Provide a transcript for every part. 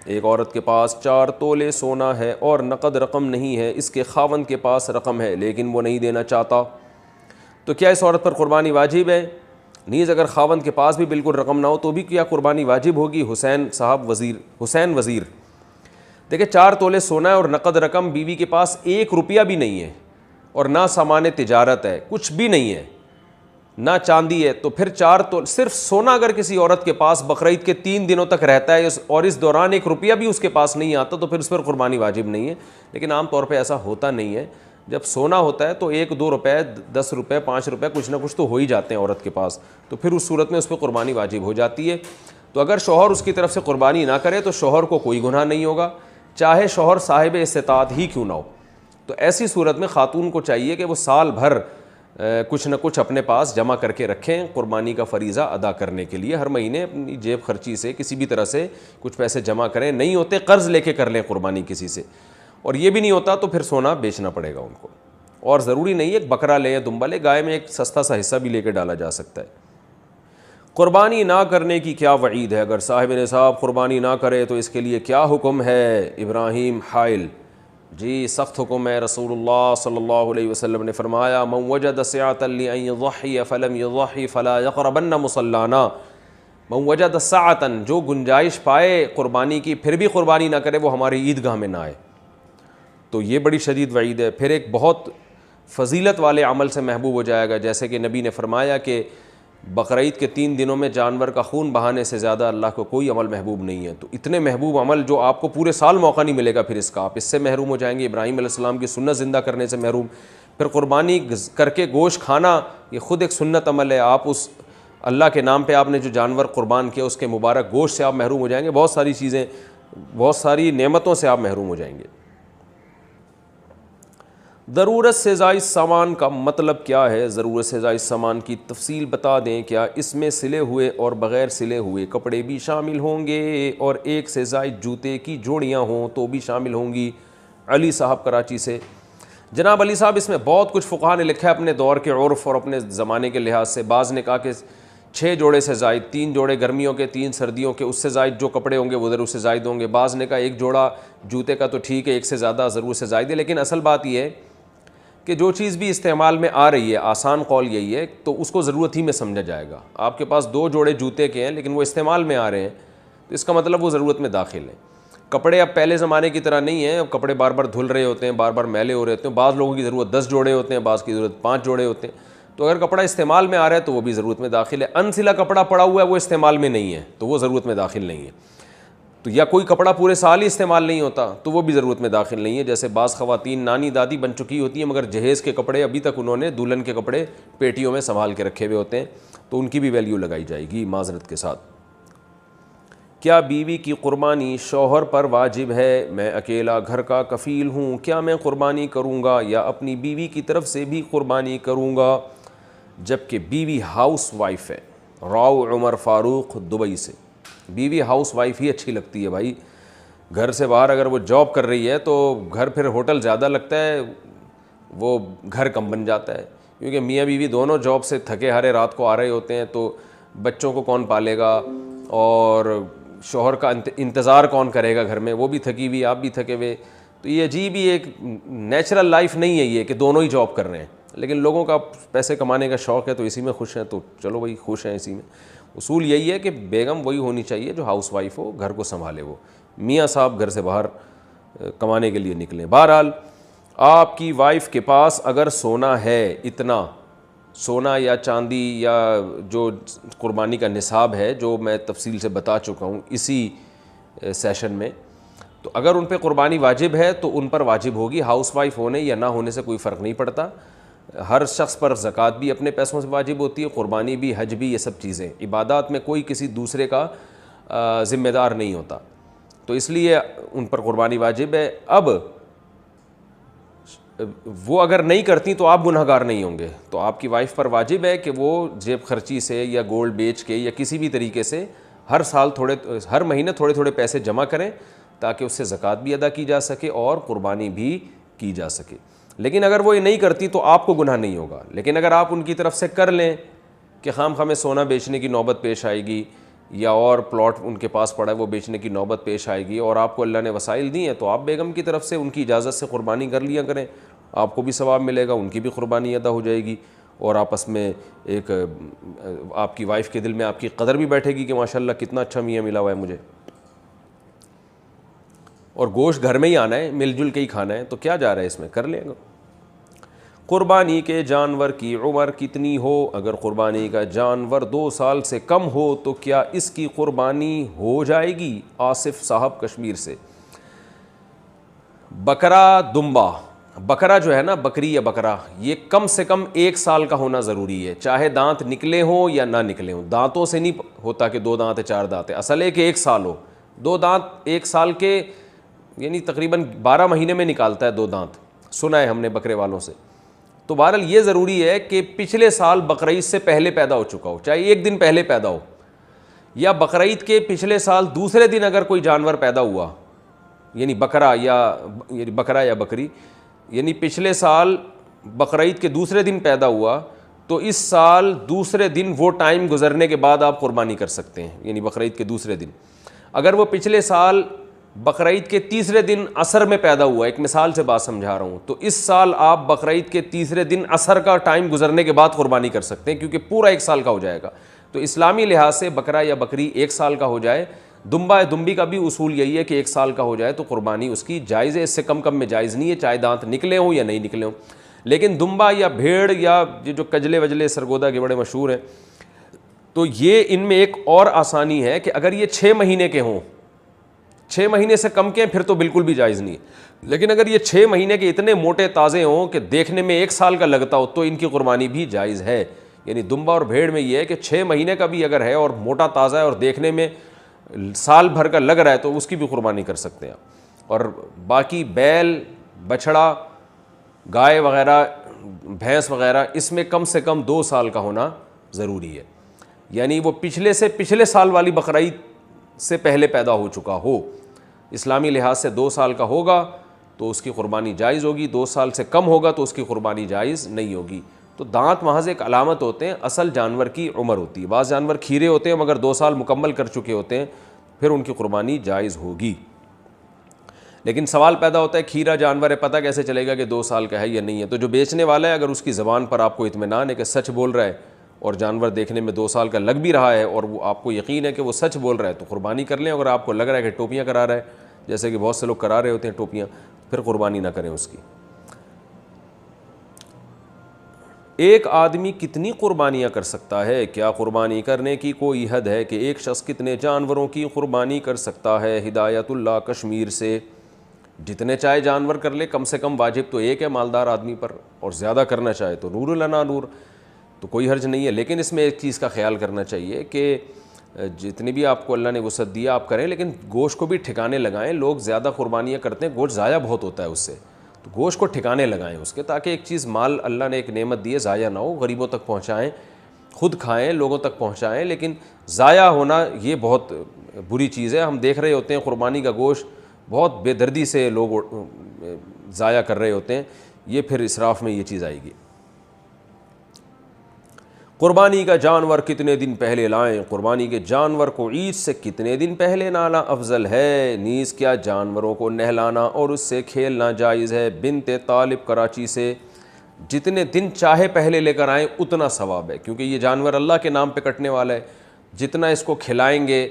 ایک عورت کے پاس 4 تولے سونا ہے اور نقد رقم نہیں ہے، اس کے خاوند کے پاس رقم ہے لیکن وہ نہیں دینا چاہتا، تو کیا اس عورت پر قربانی واجب ہے؟ نیز اگر خاوند کے پاس بھی بالکل رقم نہ ہو تو بھی کیا قربانی واجب ہوگی؟ حسین وزیر دیکھیں 4 تولے سونا ہے اور نقد رقم، بیوی کے پاس 1 روپیہ بھی نہیں ہے اور نہ سامان تجارت ہے، کچھ بھی نہیں ہے، نہ چاندی ہے، تو پھر 4 تولے صرف سونا اگر کسی عورت کے پاس بقرعید کے 3 دنوں تک رہتا ہے اور اس دوران 1 روپیہ بھی اس کے پاس نہیں آتا تو پھر اس پر قربانی واجب نہیں ہے۔ لیکن عام طور پہ ایسا ہوتا نہیں ہے، جب سونا ہوتا ہے تو 1-2 روپے، 10 روپے، 5 روپے کچھ نہ کچھ تو ہو ہی جاتے ہیں عورت کے پاس، تو پھر اس صورت میں اس پہ قربانی واجب ہو جاتی ہے۔ تو اگر شوہر اس کی طرف سے قربانی نہ کرے تو شوہر کو کوئی گناہ نہیں ہوگا، چاہے شوہر صاحب استطاعت ہی کیوں نہ ہو۔ تو ایسی صورت میں خاتون کو چاہیے کہ وہ سال بھر کچھ نہ کچھ اپنے پاس جمع کر کے رکھیں قربانی کا فریضہ ادا کرنے کے لیے، ہر مہینے اپنی جیب خرچی سے کسی بھی طرح سے کچھ پیسے جمع کریں، نہیں ہوتے قرض لے کے کر لیں قربانی کسی سے، اور یہ بھی نہیں ہوتا تو پھر سونا بیچنا پڑے گا ان کو، اور ضروری نہیں ہے ایک بکرا لے یا دمبا لے، گائے میں ایک سستا سا حصہ بھی لے کے ڈالا جا سکتا ہے۔ قربانی نہ کرنے کی کیا وعید ہے؟ اگر صاحب نصاب قربانی نہ کرے تو اس کے لیے کیا حکم ہے؟ ابراہیم حائل جی سخت حکم ہے، رسول اللہ صلی اللہ علیہ وسلم نے فرمایا من وجد سعة لأن يضحي فلم يضحي فلا يقربن مصلانا، من وجد سعة جو گنجائش پائے قربانی کی پھر بھی قربانی نہ کرے وہ ہماری عیدگاہ میں نہ آئے، تو یہ بڑی شدید وعید ہے۔ پھر ایک بہت فضیلت والے عمل سے محبوب ہو جائے گا، جیسے کہ نبی نے فرمایا کہ بقرعید کے 3 دنوں میں جانور کا خون بہانے سے زیادہ اللہ کو کوئی عمل محبوب نہیں ہے، تو اتنے محبوب عمل جو آپ کو پورے سال موقع نہیں ملے گا، پھر اس کا آپ اس سے محروم ہو جائیں گے، ابراہیم علیہ السلام کی سنت زندہ کرنے سے محروم، پھر قربانی کر کے گوشت کھانا یہ خود ایک سنت عمل ہے، آپ اس اللہ کے نام پہ آپ نے جو جانور قربان کیا اس کے مبارک گوشت سے آپ محروم ہو جائیں گے، بہت ساری چیزیں، بہت ساری نعمتوں سے آپ محروم ہو جائیں گے۔ ضرورت سے زائد سامان کا مطلب کیا ہے؟ ضرورت سے زائد سامان کی تفصیل بتا دیں، کیا اس میں سلے ہوئے اور بغیر سلے ہوئے کپڑے بھی شامل ہوں گے اور 1 سے زائد جوتے کی جوڑیاں ہوں تو بھی شامل ہوں گی؟ علی صاحب کراچی سے۔ جناب علی صاحب اس میں بہت کچھ فقہا نے لکھا ہے اپنے دور کے عرف اور اپنے زمانے کے لحاظ سے، بعض نے کہا کہ 6 جوڑے سے زائد، 3 جوڑے گرمیوں کے 3 سردیوں کے، اس سے زائد جو کپڑے ہوں گے وہ ضرور سے زائد ہوں گے، بعض نے کہا 1 جوڑا جوتے کا تو ٹھیک ہے، 1 سے زیادہ ضرور سے زائد ہے، لیکن اصل بات یہ ہے کہ جو چیز بھی استعمال میں آ رہی ہے، آسان قول یہی ہے تو اس کو ضرورت ہی میں سمجھا جائے گا۔ آپ کے پاس 2 جوڑے جوتے کے ہیں لیکن وہ استعمال میں آ رہے ہیں تو اس کا مطلب وہ ضرورت میں داخل ہیں۔ کپڑے اب پہلے زمانے کی طرح نہیں ہیں، اب کپڑے بار بار دھل رہے ہوتے ہیں، بار بار میلے ہو رہے ہوتے ہیں، بعض لوگوں کی ضرورت 10 جوڑے ہوتے ہیں، بعض کی ضرورت 5 جوڑے ہوتے ہیں، تو اگر کپڑا استعمال میں آ رہا ہے تو وہ بھی ضرورت میں داخل ہے۔ انسلا کپڑا پڑا ہوا ہے وہ استعمال میں نہیں ہے تو وہ ضرورت میں داخل نہیں ہے، تو یا کوئی کپڑا پورے سال ہی استعمال نہیں ہوتا تو وہ بھی ضرورت میں داخل نہیں ہے۔ جیسے بعض خواتین نانی دادی بن چکی ہوتی ہیں مگر جہیز کے کپڑے ابھی تک انہوں نے دلہن کے کپڑے پیٹیوں میں سنبھال کے رکھے ہوئے ہوتے ہیں تو ان کی بھی ویلیو لگائی جائے گی معذرت کے ساتھ۔ کیا بیوی کی قربانی شوہر پر واجب ہے؟ میں اکیلا گھر کا کفیل ہوں، کیا میں قربانی کروں گا یا اپنی بیوی کی طرف سے بھی قربانی کروں گا جبکہ بیوی ہاؤس وائف ہے؟ راؤ عمر فاروق دبئی سے۔ بیوی ہاؤس وائف ہی اچھی لگتی ہے بھائی، گھر سے باہر اگر وہ جاب کر رہی ہے تو گھر پھر ہوٹل زیادہ لگتا ہے، وہ گھر کم بن جاتا ہے، کیونکہ میاں بیوی دونوں جاب سے تھکے ہارے رات کو آ رہے ہوتے ہیں تو بچوں کو کون پالے گا اور شوہر کا انتظار کون کرے گا گھر میں، وہ بھی تھکی ہوئی آپ بھی تھکے ہوئے، تو یہ عجیب ہی ایک نیچرل لائف نہیں ہے یہ کہ دونوں ہی جاب کر رہے ہیں، لیکن لوگوں کا پیسے کمانے کا شوق ہے تو اسی میں خوش ہیں تو چلو بھائی خوش ہیں اسی میں۔ اصول یہی ہے کہ بیگم وہی ہونی چاہیے جو ہاؤس وائف ہو، گھر کو سنبھالے، وہ میاں صاحب گھر سے باہر کمانے کے لیے نکلیں۔ بہرحال آپ کی وائف کے پاس اگر سونا ہے، اتنا سونا یا چاندی یا جو قربانی کا نصاب ہے جو میں تفصیل سے بتا چکا ہوں اسی سیشن میں، تو اگر ان پہ قربانی واجب ہے تو ان پر واجب ہوگی، ہاؤس وائف ہونے یا نہ ہونے سے کوئی فرق نہیں پڑتا۔ ہر شخص پر زکوٰۃ بھی اپنے پیسوں سے واجب ہوتی ہے، قربانی بھی، حج بھی، یہ سب چیزیں عبادات میں کوئی کسی دوسرے کا ذمہ دار نہیں ہوتا، تو اس لیے ان پر قربانی واجب ہے۔ اب وہ اگر نہیں کرتی تو آپ گنہگار نہیں ہوں گے، تو آپ کی وائف پر واجب ہے کہ وہ جیب خرچی سے یا گولڈ بیچ کے یا کسی بھی طریقے سے ہر مہینے تھوڑے تھوڑے پیسے جمع کریں تاکہ اس سے زکوٰۃ بھی ادا کی جا سکے اور قربانی بھی کی جا سکے۔ لیکن اگر وہ یہ نہیں کرتی تو آپ کو گناہ نہیں ہوگا، لیکن اگر آپ ان کی طرف سے کر لیں کہ خام خواہ میں سونا بیچنے کی نوبت پیش آئے گی یا اور پلاٹ ان کے پاس پڑا ہے وہ بیچنے کی نوبت پیش آئے گی اور آپ کو اللہ نے وسائل دی ہیں تو آپ بیگم کی طرف سے ان کی اجازت سے قربانی کر لیا کریں, آپ کو بھی ثواب ملے گا, ان کی بھی قربانی ادا ہو جائے گی, اور آپس میں ایک آپ کی وائف کے دل میں آپ کی قدر بھی بیٹھے گی کہ ماشاءاللہ کتنا اچھا میاں ملا ہوا ہے مجھے. اور گوشت گھر میں ہی آنا ہے, مل جل کے ہی کھانا ہے, تو کیا جا رہا ہے اس میں, کر لیں گے. قربانی کے جانور کی عمر کتنی ہو؟ اگر قربانی کا جانور 2 سال سے کم ہو تو کیا اس کی قربانی ہو جائے گی؟ آصف صاحب کشمیر سے. بکرا دمبا, بکرا جو ہے نا, بکری یا بکرا, یہ کم سے کم 1 سال کا ہونا ضروری ہے, چاہے دانت نکلے ہوں یا نہ نکلے ہوں. دانتوں سے نہیں ہوتا کہ 2 دانت ہے 4 دانت ہے, اصل ہے کہ 1 سال ہو. 2 دانت 1 سال کے یعنی تقریباً 12 مہینے میں نکالتا ہے 2 دانت, سنا ہے ہم نے بکرے والوں سے. تو بہرحال یہ ضروری ہے کہ پچھلے سال بقرعید سے پہلے پیدا ہو چکا ہو, چاہے 1 دن پہلے پیدا ہو, یا بقرعید کے پچھلے سال دوسرے دن اگر کوئی جانور پیدا ہوا, یعنی بکرا یا بکری, یعنی پچھلے سال بقرعید کے دوسرے دن پیدا ہوا تو اس سال دوسرے دن وہ ٹائم گزرنے کے بعد آپ قربانی کر سکتے ہیں, یعنی بقرعید کے دوسرے دن. اگر وہ پچھلے سال بقرعید کے تیسرے دن عصر میں پیدا ہوا, ایک مثال سے بات سمجھا رہا ہوں, تو اس سال آپ بقرعید کے تیسرے دن عصر کا ٹائم گزرنے کے بعد قربانی کر سکتے ہیں, کیونکہ پورا 1 سال کا ہو جائے گا. تو اسلامی لحاظ سے بکرا یا بکری 1 سال کا ہو جائے, دمبا یا دمبی کا بھی اصول یہی ہے کہ 1 سال کا ہو جائے تو قربانی اس کی جائز ہے, اس سے کم میں جائز نہیں ہے, چاہے دانت نکلے ہوں یا نہیں نکلے ہوں. لیکن دمبا یا بھیڑ یا یہ جو کجلے وجلے سرگودا کے بڑے مشہور ہیں, تو یہ ان میں ایک اور آسانی ہے کہ اگر یہ 6 مہینے کے ہوں, 6 مہینے سے کم کے ہیں, پھر تو بالکل بھی جائز نہیں ہے. لیکن اگر یہ 6 مہینے کے اتنے موٹے تازے ہوں کہ دیکھنے میں 1 سال کا لگتا ہو تو ان کی قربانی بھی جائز ہے. یعنی دمبا اور بھیڑ میں یہ ہے کہ 6 مہینے کا بھی اگر ہے اور موٹا تازہ ہے اور دیکھنے میں سال بھر کا لگ رہا ہے تو اس کی بھی قربانی کر سکتے ہیں. اور باقی بیل, بچھڑا, گائے وغیرہ, بھینس وغیرہ, اس میں کم سے کم 2 سال کا ہونا ضروری ہے. یعنی وہ پچھلے سال والی بقرعید سے پہلے پیدا ہو چکا ہو. اسلامی لحاظ سے 2 سال کا ہوگا تو اس کی قربانی جائز ہوگی, 2 سال سے کم ہوگا تو اس کی قربانی جائز نہیں ہوگی. تو دانت محض ایک علامت ہوتے ہیں, اصل جانور کی عمر ہوتی ہے. بعض جانور کھیرے ہوتے ہیں مگر 2 سال مکمل کر چکے ہوتے ہیں, پھر ان کی قربانی جائز ہوگی. لیکن سوال پیدا ہوتا ہے کھیرا جانور ہے, پتہ کیسے چلے گا کہ 2 سال کا ہے یا نہیں ہے؟ تو جو بیچنے والا ہے اگر اس کی زبان پر آپ کو اطمینان ہے کہ سچ بول رہا ہے اور جانور دیکھنے میں 2 سال کا لگ بھی رہا ہے اور وہ آپ کو یقین ہے کہ وہ سچ بول رہا ہے تو قربانی کر لیں. اگر آپ کو لگ رہا ہے کہ ٹوپیاں کرا رہا ہے, جیسے کہ بہت سے لوگ کرا رہے ہوتے ہیں ٹوپیاں, پھر قربانی نہ کریں اس کی. ایک آدمی کتنی قربانیاں کر سکتا ہے؟ کیا قربانی کرنے کی کوئی حد ہے کہ ایک شخص کتنے جانوروں کی قربانی کر سکتا ہے؟ ہدایت اللہ کشمیر سے. جتنے چاہے جانور کر لے, کم سے کم واجب تو ایک ہے مالدار آدمی پر, اور زیادہ کرنا چاہے تو نور لنا نور, تو کوئی حرج نہیں ہے. لیکن اس میں ایک چیز کا خیال کرنا چاہیے کہ جتنی بھی آپ کو اللہ نے وسعت دیا آپ کریں, لیکن گوشت کو بھی ٹھکانے لگائیں. لوگ زیادہ قربانیاں کرتے ہیں, گوشت ضائع بہت ہوتا ہے اس سے, تو گوشت کو ٹھکانے لگائیں اس کے, تاکہ ایک چیز مال اللہ نے ایک نعمت دی ہے ضائع نہ ہو. غریبوں تک پہنچائیں, خود کھائیں, لوگوں تک پہنچائیں, لیکن ضائع ہونا یہ بہت بری چیز ہے. ہم دیکھ رہے ہوتے ہیں قربانی کا گوشت بہت بے دردی سے لوگ ضائع کر رہے ہوتے ہیں, یہ پھر اسراف میں یہ چیز آئے گی. قربانی کا جانور کتنے دن پہلے لائیں؟ قربانی کے جانور کو عید سے کتنے دن پہلے لانا افضل ہے؟ نیز کیا جانوروں کو نہلانا اور اس سے کھیلنا جائز ہے؟ بنت طالب کراچی سے. جتنے دن چاہے پہلے لے کر آئیں اتنا ثواب ہے, کیونکہ یہ جانور اللہ کے نام پہ کٹنے والا ہے. جتنا اس کو کھلائیں گے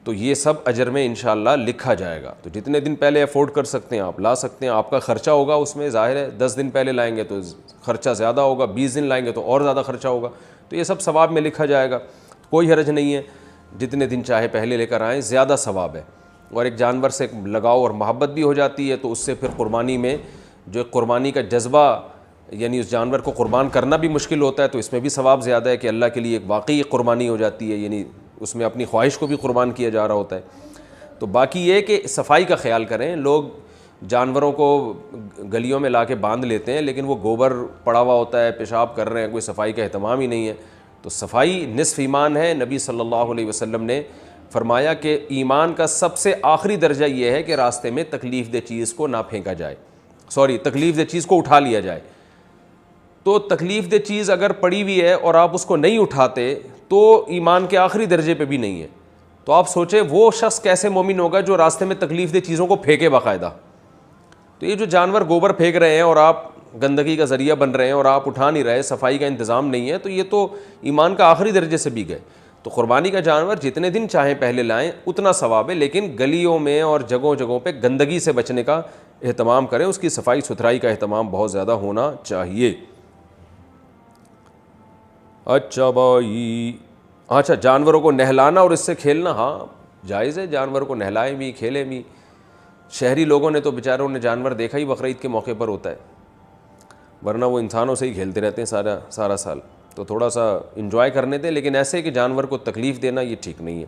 تو یہ سب اجر میں انشاءاللہ لکھا جائے گا. تو جتنے دن پہلے افورڈ کر سکتے ہیں آپ لا سکتے ہیں. آپ کا خرچہ ہوگا اس میں, ظاہر ہے 10 دن پہلے لائیں گے تو خرچہ زیادہ ہوگا, 20 دن لائیں گے تو اور زیادہ خرچہ ہوگا, تو یہ سب ثواب میں لکھا جائے گا. کوئی حرج نہیں ہے, جتنے دن چاہے پہلے لے کر آئیں, زیادہ ثواب ہے. اور ایک جانور سے لگاؤ اور محبت بھی ہو جاتی ہے, تو اس سے پھر قربانی میں جو قربانی کا جذبہ, یعنی اس جانور کو قربان کرنا بھی مشکل ہوتا ہے, تو اس میں بھی ثواب زیادہ ہے کہ اللہ کے لیے ایک واقعی قربانی ہو جاتی ہے, یعنی اس میں اپنی خواہش کو بھی قربان کیا جا رہا ہوتا ہے. تو باقی یہ کہ صفائی کا خیال کریں. لوگ جانوروں کو گلیوں میں لا کے باندھ لیتے ہیں, لیکن وہ گوبر پڑا ہوا ہوتا ہے, پیشاب کر رہے ہیں, کوئی صفائی کا اہتمام ہی نہیں ہے. تو صفائی نصف ایمان ہے. نبی صلی اللہ علیہ وسلم نے فرمایا کہ ایمان کا سب سے آخری درجہ یہ ہے کہ راستے میں تکلیف دہ چیز کو نہ پھینکا جائے, تکلیف دہ چیز کو اٹھا لیا جائے. تو تکلیف دہ چیز اگر پڑی ہوئی ہے اور آپ اس کو نہیں اٹھاتے تو ایمان کے آخری درجے پہ بھی نہیں ہے. تو آپ سوچیں وہ شخص کیسے مومن ہوگا جو راستے میں تکلیف دہ چیزوں کو پھینکے باقاعدہ. تو یہ جو جانور گوبر پھینک رہے ہیں اور آپ گندگی کا ذریعہ بن رہے ہیں اور آپ اٹھا نہیں رہے, صفائی کا انتظام نہیں ہے, تو یہ تو ایمان کا آخری درجے سے بھی گئے. تو قربانی کا جانور جتنے دن چاہیں پہلے لائیں اتنا ثواب ہے, لیکن گلیوں میں اور جگہوں جگہوں پہ گندگی سے بچنے کا اہتمام کریں, اس کی صفائی ستھرائی کا اہتمام بہت زیادہ ہونا چاہیے. اچھا بھائی, اچھا جانوروں کو نہلانا اور اس سے کھیلنا, ہاں جائز ہے, جانور کو نہلائیں بھی کھیلیں بھی. شہری لوگوں نے تو بیچاروں نے جانور دیکھا ہی بقرعید کے موقع پر ہوتا ہے, ورنہ وہ انسانوں سے ہی کھیلتے رہتے ہیں سارا سال. تو تھوڑا سا انجوائے کرنے دیں, لیکن ایسے کہ جانور کو تکلیف دینا یہ ٹھیک نہیں ہے.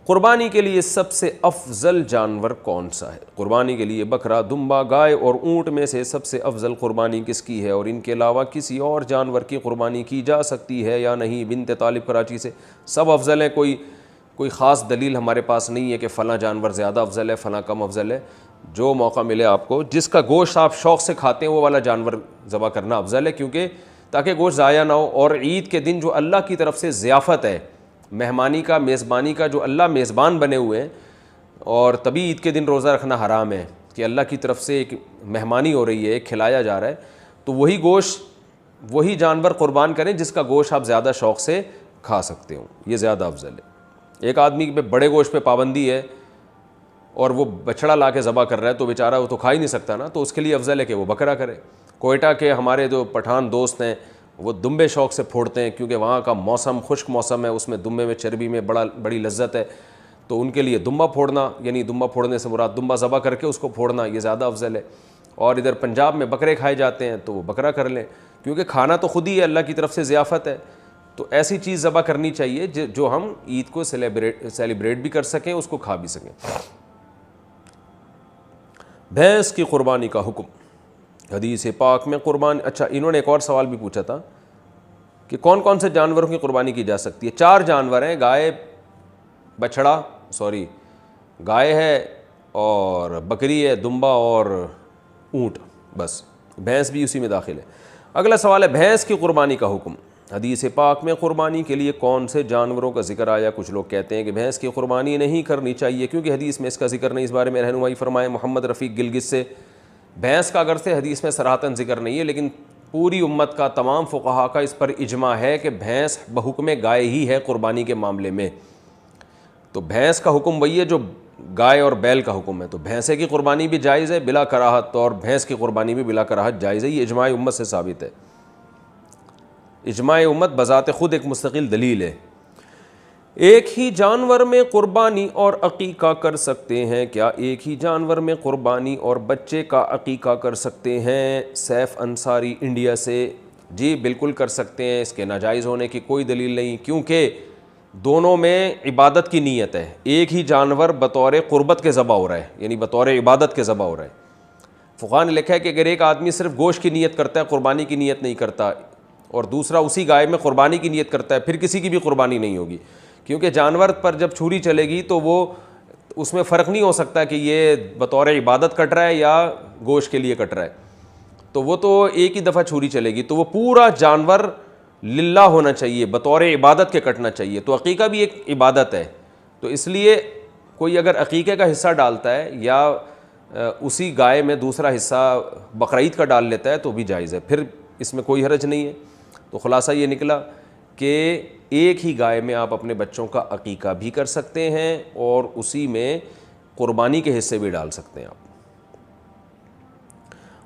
قربانی کے لیے سب سے افضل جانور کون سا ہے؟ قربانی کے لیے بکرا, دمبا, گائے اور اونٹ میں سے سب سے افضل قربانی کس کی ہے, اور ان کے علاوہ کسی اور جانور کی قربانی کی جا سکتی ہے یا نہیں؟ بنت طالب کراچی سے. سب افضل ہیں, کوئی خاص دلیل ہمارے پاس نہیں ہے کہ فلاں جانور زیادہ افضل ہے فلاں کم افضل ہے. جو موقع ملے آپ کو, جس کا گوشت آپ شوق سے کھاتے ہیں وہ والا جانور ذبح کرنا افضل ہے, کیونکہ تاکہ گوشت ضائع نہ ہو. اور عید کے دن جو اللہ کی طرف سے ضیافت ہے, مہمانی کا, میزبانی کا, جو اللہ میزبان بنے ہوئے ہیں, اور تبھی عید کے دن روزہ رکھنا حرام ہے کہ اللہ کی طرف سے ایک مہمانی ہو رہی ہے, ایک کھلایا جا رہا ہے, تو وہی گوشت وہی جانور قربان کریں جس کا گوشت آپ زیادہ شوق سے کھا سکتے ہو, یہ زیادہ افضل ہے. ایک آدمی پہ بڑے گوشت پہ پابندی ہے اور وہ بچڑا لا کے ذبح کر رہا ہے تو بیچارہ وہ تو کھا ہی نہیں سکتا نا, تو اس کے لیے افضل ہے کہ وہ بکرا کرے. کوئٹہ کے ہمارے جو پٹھان دوست ہیں وہ دمبے شوق سے پھوڑتے ہیں, کیونکہ وہاں کا موسم خشک موسم ہے, اس میں دمبے میں چربی میں بڑی لذت ہے, تو ان کے لیے دمبا پھوڑنا, یعنی دمبا پھوڑنے سے مراد دمبا ذبح کر کے اس کو پھوڑنا, یہ زیادہ افضل ہے. اور ادھر پنجاب میں بکرے کھائے جاتے ہیں تو وہ بکرا کر لیں, کیونکہ کھانا تو خود ہی ہے, اللہ کی طرف سے ضیافت ہے. تو ایسی چیز ذبح کرنی چاہیے جو ہم عید کو سیلیبریٹ بھی کر سکیں, اس کو کھا بھی سکیں. بھینس کی قربانی کا حکم. حدیث پاک میں قربانی, اچھا انہوں نے ایک اور سوال بھی پوچھا تھا کہ کون کون سے جانوروں کی قربانی کی جا سکتی ہے. 4 جانور ہیں, گائے ہے اور بکری ہے, دمبا اور اونٹ, بس بھینس بھی اسی میں داخل ہے. اگلا سوال ہے بھینس کی قربانی کا حکم. حدیث پاک میں قربانی کے لیے کون سے جانوروں کا ذکر آیا؟ کچھ لوگ کہتے ہیں کہ بھینس کی قربانی نہیں کرنی چاہیے کیونکہ حدیث میں اس کا ذکر نہیں. اس بارے میں رہنمائی فرمائے محمد رفیق گلگت سے. بھینس کا اگرچہ حدیث میں صراحتاً ذکر نہیں ہے, لیکن پوری امت کا, تمام فقہا کا اس پر اجماع ہے کہ بھینس بحکم گائے ہی ہے قربانی کے معاملے میں. تو بھینس کا حکم وہی ہے جو گائے اور بیل کا حکم ہے. تو بھینسے کی قربانی بھی جائز ہے بلا کراہت, اور بھینس کی قربانی بھی بلا کراہت جائز ہے. یہ اجماع امت سے ثابت ہے. اجماع امت بذات خود ایک مستقل دلیل ہے. ایک ہی جانور میں قربانی اور عقیقہ کر سکتے ہیں کیا؟ ایک ہی جانور میں قربانی اور بچے کا عقیقہ کر سکتے ہیں؟ سیف انصاری انڈیا سے. جی بالکل کر سکتے ہیں, اس کے ناجائز ہونے کی کوئی دلیل نہیں, کیونکہ دونوں میں عبادت کی نیت ہے. ایک ہی جانور بطور قربت کے ذبح ہو رہا ہے, یعنی بطور عبادت کے ذبح ہو رہا ہے. فقہا نے لکھا ہے کہ اگر ایک آدمی صرف گوشت کی نیت کرتا ہے, قربانی کی نیت نہیں کرتا, اور دوسرا اسی گائے میں قربانی کی نیت کرتا ہے, پھر کسی کی بھی قربانی نہیں ہوگی, کیونکہ جانور پر جب چھری چلے گی تو وہ اس میں فرق نہیں ہو سکتا کہ یہ بطور عبادت کٹ رہا ہے یا گوشت کے لیے کٹ رہا ہے. تو وہ تو ایک ہی دفعہ چھری چلے گی, تو وہ پورا جانور للہ ہونا چاہیے, بطور عبادت کے کٹنا چاہیے. تو عقیقہ بھی ایک عبادت ہے, تو اس لیے کوئی اگر عقیقے کا حصہ ڈالتا ہے یا اسی گائے میں دوسرا حصہ بقرعید کا ڈال لیتا ہے تو بھی جائز ہے, پھر اس میں کوئی حرج نہیں ہے. تو خلاصہ یہ نکلا کہ ایک ہی گائے میں آپ اپنے بچوں کا عقیقہ بھی کر سکتے ہیں اور اسی میں قربانی کے حصے بھی ڈال سکتے ہیں آپ.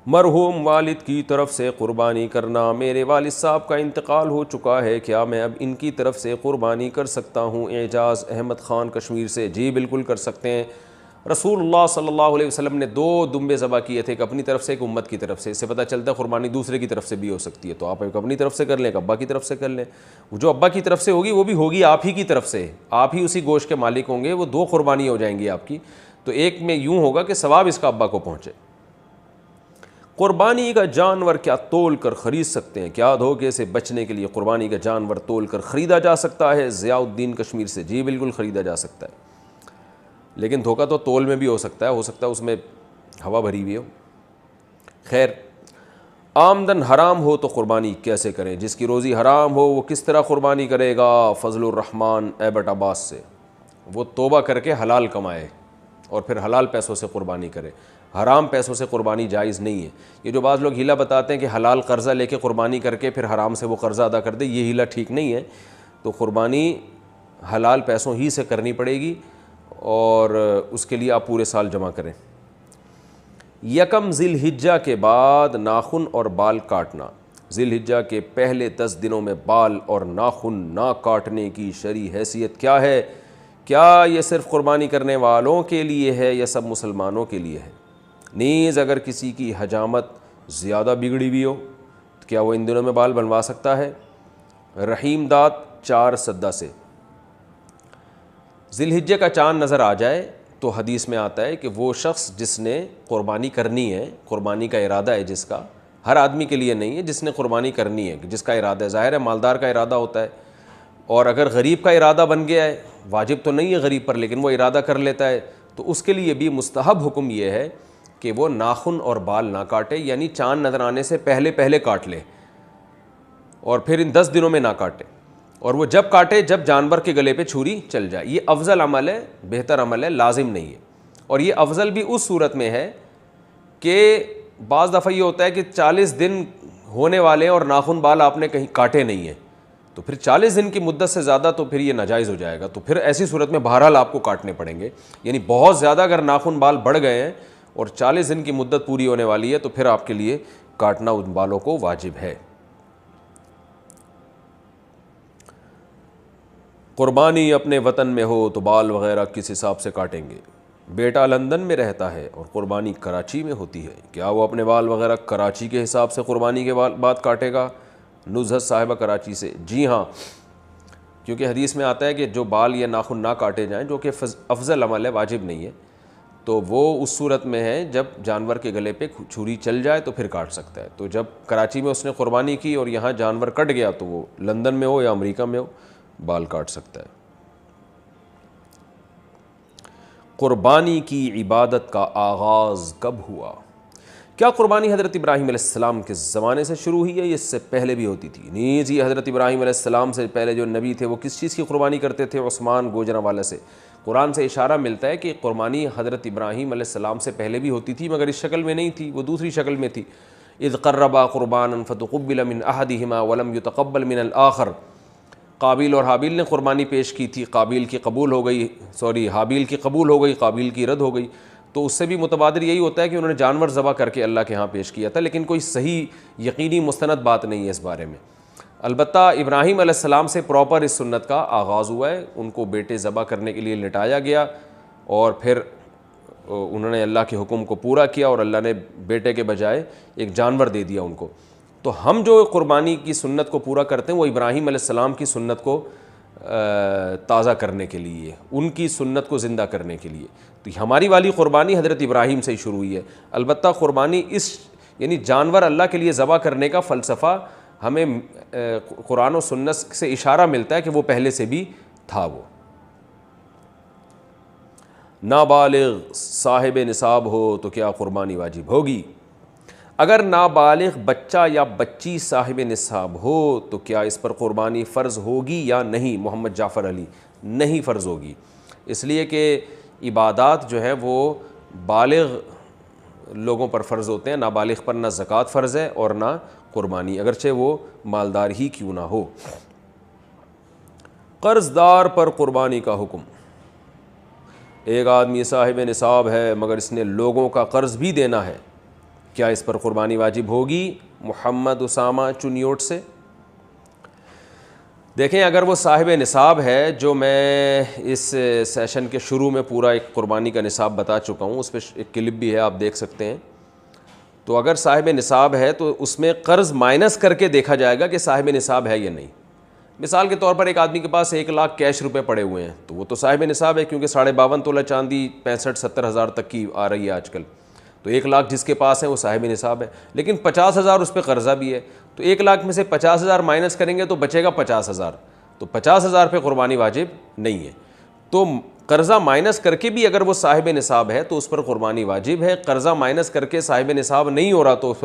مرحوم والد کی طرف سے قربانی کرنا. میرے والد صاحب کا انتقال ہو چکا ہے, کیا میں اب ان کی طرف سے قربانی کر سکتا ہوں؟ اعجاز احمد خان کشمیر سے. جی بالکل کر سکتے ہیں. رسول اللہ صلی اللہ علیہ وسلم نے 2 دمبے ذبح کیے تھے, ایک اپنی طرف سے ایک امت کی طرف سے. اس سے پتہ چلتا ہے قربانی دوسرے کی طرف سے بھی ہو سکتی ہے. تو آپ ایک اپنی طرف سے کر لیں, ایک ابا کی طرف سے کر لیں. جو ابا کی طرف سے ہوگی وہ بھی ہوگی آپ ہی کی طرف سے, آپ ہی اسی گوشت کے مالک ہوں گے, وہ 2 قربانی ہو جائیں گی آپ کی. تو ایک میں یوں ہوگا کہ ثواب اس کا ابا کو پہنچے. قربانی کا جانور کیا تول کر خرید سکتے ہیں؟ کیا دھوکے سے بچنے کے لیے قربانی کا جانور تول کر خریدا جا سکتا ہے؟ ضیاء الدین کشمیر سے. جی بالکل خریدا جا سکتا ہے, لیکن دھوکہ تو تول میں بھی ہو سکتا ہے اس میں ہوا بھری ہوئی ہو. خیر, آمدن حرام ہو تو قربانی کیسے کریں؟ جس کی روزی حرام ہو وہ کس طرح قربانی کرے گا؟ فضل الرحمن ایبٹ عباس سے، وہ توبہ کر کے حلال کمائے اور پھر حلال پیسوں سے قربانی کرے، حرام پیسوں سے قربانی جائز نہیں ہے۔ یہ جو بعض لوگ ہیلہ بتاتے ہیں کہ حلال قرضہ لے کے قربانی کر کے پھر حرام سے وہ قرضہ ادا کر دے، یہ ہیلہ ٹھیک نہیں ہے۔ تو قربانی حلال پیسوں ہی سے کرنی پڑے گی اور اس کے لیے آپ پورے سال جمع کریں۔ یکم ذی الحجہ کے بعد ناخن اور بال کاٹنا، ذی الحجہ کے پہلے 10 دنوں میں بال اور ناخن نہ کاٹنے کی شرعی حیثیت کیا ہے؟ کیا یہ صرف قربانی کرنے والوں کے لیے ہے یا سب مسلمانوں کے لیے ہے؟ نیز اگر کسی کی حجامت زیادہ بگڑی ہوئی ہو تو کیا وہ ان دنوں میں بال بنوا سکتا ہے؟ رحیم داد 4 سدہ سے، ذی الحجہ کا چاند نظر آ جائے تو حدیث میں آتا ہے کہ وہ شخص جس نے قربانی کرنی ہے، قربانی کا ارادہ ہے جس کا، ہر آدمی کے لیے نہیں ہے، جس نے قربانی کرنی ہے، جس کا ارادہ ہے، ظاہر ہے مالدار کا ارادہ ہوتا ہے، اور اگر غریب کا ارادہ بن گیا ہے، واجب تو نہیں ہے غریب پر لیکن وہ ارادہ کر لیتا ہے، تو اس کے لیے بھی مستحب حکم یہ ہے کہ وہ ناخن اور بال نہ کاٹے، یعنی چاند نظر آنے سے پہلے کاٹ لے اور پھر ان 10 دنوں میں نہ کاٹے، اور وہ جب کاٹے جب جانور کے گلے پہ چھری چل جائے۔ یہ افضل عمل ہے، بہتر عمل ہے، لازم نہیں ہے۔ اور یہ افضل بھی اس صورت میں ہے کہ بعض دفعہ یہ ہوتا ہے کہ 40 دن ہونے والے ہیں اور ناخن بال آپ نے کہیں کاٹے نہیں ہیں، تو پھر 40 دن کی مدت سے زیادہ تو پھر یہ ناجائز ہو جائے گا، تو پھر ایسی صورت میں بہرحال آپ کو کاٹنے پڑیں گے۔ یعنی بہت زیادہ اگر ناخن بال بڑھ گئے ہیں اور 40 دن کی مدت پوری ہونے والی ہے تو پھر آپ کے لیے کاٹنا ان بالوں کو واجب ہے۔ قربانی اپنے وطن میں ہو تو بال وغیرہ کس حساب سے کاٹیں گے؟ بیٹا لندن میں رہتا ہے اور قربانی کراچی میں ہوتی ہے، کیا وہ اپنے بال وغیرہ کراچی کے حساب سے قربانی کے بعد کاٹے گا؟ نزہت صاحبہ کراچی سے، جی ہاں، کیونکہ حدیث میں آتا ہے کہ جو بال یا ناخن نہ کاٹے جائیں، جو کہ افضل عمل ہے، واجب نہیں ہے، تو وہ اس صورت میں ہے جب جانور کے گلے پہ چھری چل جائے تو پھر کاٹ سکتا ہے۔ تو جب کراچی میں اس نے قربانی کی اور یہاں جانور کٹ گیا تو وہ لندن میں ہو یا امریکہ میں ہو بال کاٹ سکتا ہے۔ قربانی کی عبادت کا آغاز کب ہوا؟ کیا قربانی حضرت ابراہیم علیہ السلام کے زمانے سے شروع ہوئی ہے، یہ اس سے پہلے بھی ہوتی تھی؟ نیز یہ حضرت ابراہیم علیہ السلام سے پہلے جو نبی تھے وہ کس چیز کی قربانی کرتے تھے؟ عثمان گوجرانوالہ سے۔ قرآن سے اشارہ ملتا ہے کہ قربانی حضرت ابراہیم علیہ السلام سے پہلے بھی ہوتی تھی، مگر اس شکل میں نہیں تھی، وہ دوسری شکل میں تھی۔ اذ قربا قربانا فتقبل من احدہما ولم يتقبل من الآخر، قابیل اور حابیل نے قربانی پیش کی تھی، حابیل کی قبول ہو گئی، قابیل کی رد ہو گئی، تو اس سے بھی متبادر یہی ہوتا ہے کہ انہوں نے جانور ذبح کر کے اللہ کے ہاں پیش کیا تھا، لیکن کوئی صحیح یقینی مستند بات نہیں ہے اس بارے میں۔ البتہ ابراہیم علیہ السلام سے پراپر اس سنت کا آغاز ہوا ہے، ان کو بیٹے ذبح کرنے کے لیے لٹایا گیا اور پھر انہوں نے اللہ کے حکم کو پورا کیا اور اللہ نے بیٹے کے بجائے ایک جانور دے دیا ان کو۔ تو ہم جو قربانی کی سنت کو پورا کرتے ہیں وہ ابراہیم علیہ السلام کی سنت کو تازہ کرنے کے لیے، ان کی سنت کو زندہ کرنے کے لیے۔ تو ہماری والی قربانی حضرت ابراہیم سے ہی شروع ہوئی ہے۔ البتہ قربانی یعنی جانور اللہ کے لیے ذبح کرنے کا فلسفہ ہمیں قرآن و سنت سے اشارہ ملتا ہے کہ وہ پہلے سے بھی تھا۔ وہ نابالغ صاحب نصاب ہو تو کیا قربانی واجب ہوگی؟ اگر نابالغ بچہ یا بچی صاحب نصاب ہو تو کیا اس پر قربانی فرض ہوگی یا نہیں؟ محمد جعفر علی، نہیں فرض ہوگی، اس لیے کہ عبادات جو ہیں وہ بالغ لوگوں پر فرض ہوتے ہیں، نابالغ پر نہ زکوٰۃ فرض ہے اور نہ قربانی، اگرچہ وہ مالدار ہی کیوں نہ ہو۔ قرض دار پر قربانی کا حکم، ایک آدمی صاحب نصاب ہے مگر اس نے لوگوں کا قرض بھی دینا ہے، کیا اس پر قربانی واجب ہوگی؟ محمد اسامہ چنیوٹ سے۔ دیکھیں، اگر وہ صاحب نصاب ہے، جو میں اس سیشن کے شروع میں پورا ایک قربانی کا نصاب بتا چکا ہوں، اس پہ ایک کلپ بھی ہے، آپ دیکھ سکتے ہیں، تو اگر صاحب نصاب ہے تو اس میں قرض مائنس کر کے دیکھا جائے گا کہ صاحب نصاب ہے یا نہیں۔ مثال کے طور پر ایک آدمی کے پاس 1 لاکھ کیش روپے پڑے ہوئے ہیں تو وہ تو صاحب نصاب ہے، کیونکہ 52.5 تولہ چاندی 65-70 ہزار تک کی آ رہی ہے آج کل، تو 1 لاکھ جس کے پاس ہے وہ صاحب نصاب ہے، لیکن 50,000 اس پہ قرضہ بھی ہے، تو 1 لاکھ میں سے 50,000 مائنس کریں گے تو بچے گا 50,000، تو 50,000 پہ قربانی واجب نہیں ہے۔ تو قرضہ مائنس کر کے بھی اگر وہ صاحب نصاب ہے تو اس پر قربانی واجب ہے، قرضہ مائنس کر کے صاحب نصاب نہیں ہو رہا تو اس پر